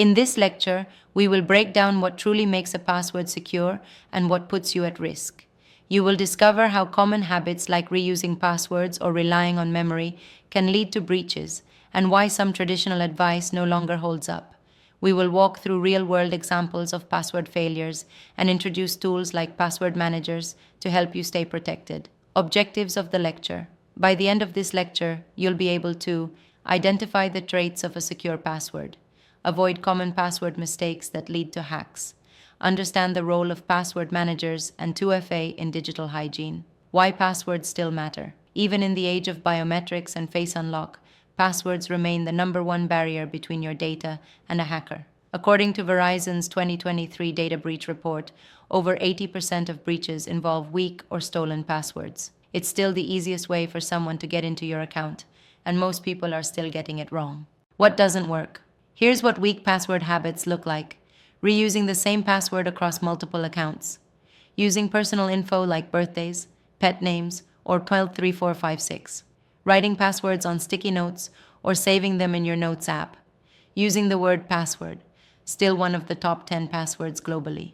In this lecture, we will break down what truly makes a password secure and what puts you at risk. You will discover how common habits like reusing passwords or relying on memory can lead to breaches, and why some traditional advice no longer holds up. We will walk through real-world examples of password failures and introduce tools like password managers to help you stay protected. Objectives of the lecture. By the end of this lecture, you'll be able to identify the traits of a secure password, avoid common password mistakes that lead to hacks, understand the role of password managers and 2FA in digital hygiene, why passwords still matter. Even in the age of biometrics and face unlock, passwords remain the #1 barrier between your data and a hacker. According to Verizon's 2023 data breach report, over 80% of breaches involve weak or stolen passwords. It's still the easiest way for someone to get into your account, and most people are still getting it wrong. What doesn't work? Here's what weak password habits look like. Reusing the same password across multiple accounts. Using personal info like birthdays, pet names, or 123456. Writing passwords on sticky notes or saving them in your Notes app. Using the word password, still one of the top 10 passwords globally.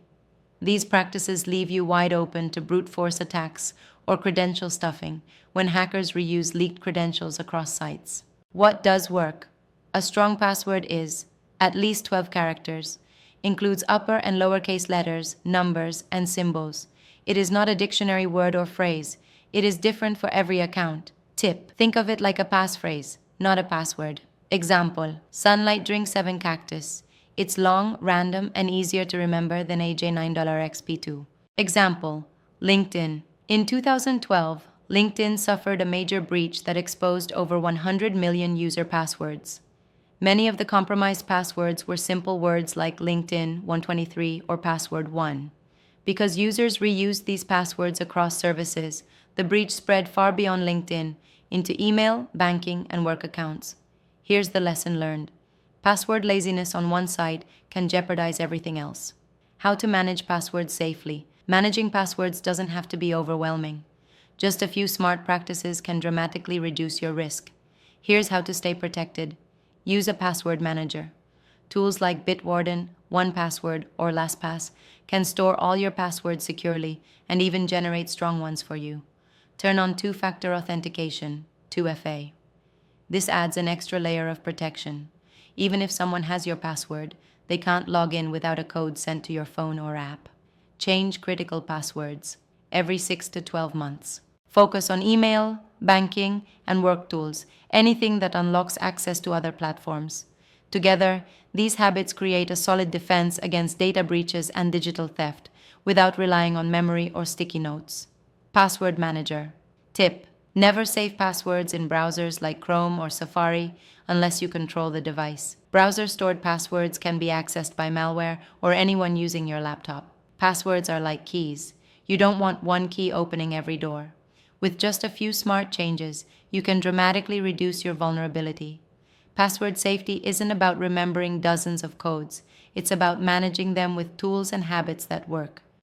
These practices leave you wide open to brute force attacks or credential stuffing when hackers reuse leaked credentials across sites. What does work? A strong password is at least 12 characters, includes upper and lowercase letters, numbers, and symbols. It is not a dictionary word or phrase. It is different for every account. Tip: think of it like a passphrase, not a password. Example: sunlight drinks 7 cactus. It's long, random, and easier to remember than AJ $9 XP2. Example: LinkedIn. In 2012, LinkedIn suffered a major breach that exposed over 100 million user passwords. Many of the compromised passwords were simple words like LinkedIn 123 or password 1. Because users reused these passwords across services, the breach spread far beyond LinkedIn into email, banking, and work accounts. Here's the lesson learned. Password laziness on one side can jeopardize everything else. How to manage passwords safely. Managing passwords doesn't have to be overwhelming. Just a few smart practices can dramatically reduce your risk. Here's how to stay protected. Use a password manager. Tools like Bitwarden, 1Password, or LastPass can store all your passwords securely and even generate strong ones for you. Turn on two-factor authentication, 2FA. This adds an extra layer of protection. Even if someone has your password, they can't log in without a code sent to your phone or app. Change critical passwords every 6 to 12 months. Focus on email, banking, and work tools, anything that unlocks access to other platforms. Together, these habits create a solid defense against data breaches and digital theft without relying on memory or sticky notes. Password manager. Tip: never save passwords in browsers like Chrome or Safari unless you control the device. Browser-stored passwords can be accessed by malware or anyone using your laptop. Passwords are like keys. You don't want one key opening every door. With just a few smart changes, you can dramatically reduce your vulnerability. Password safety isn't about remembering dozens of codes. It's about managing them with tools and habits that work.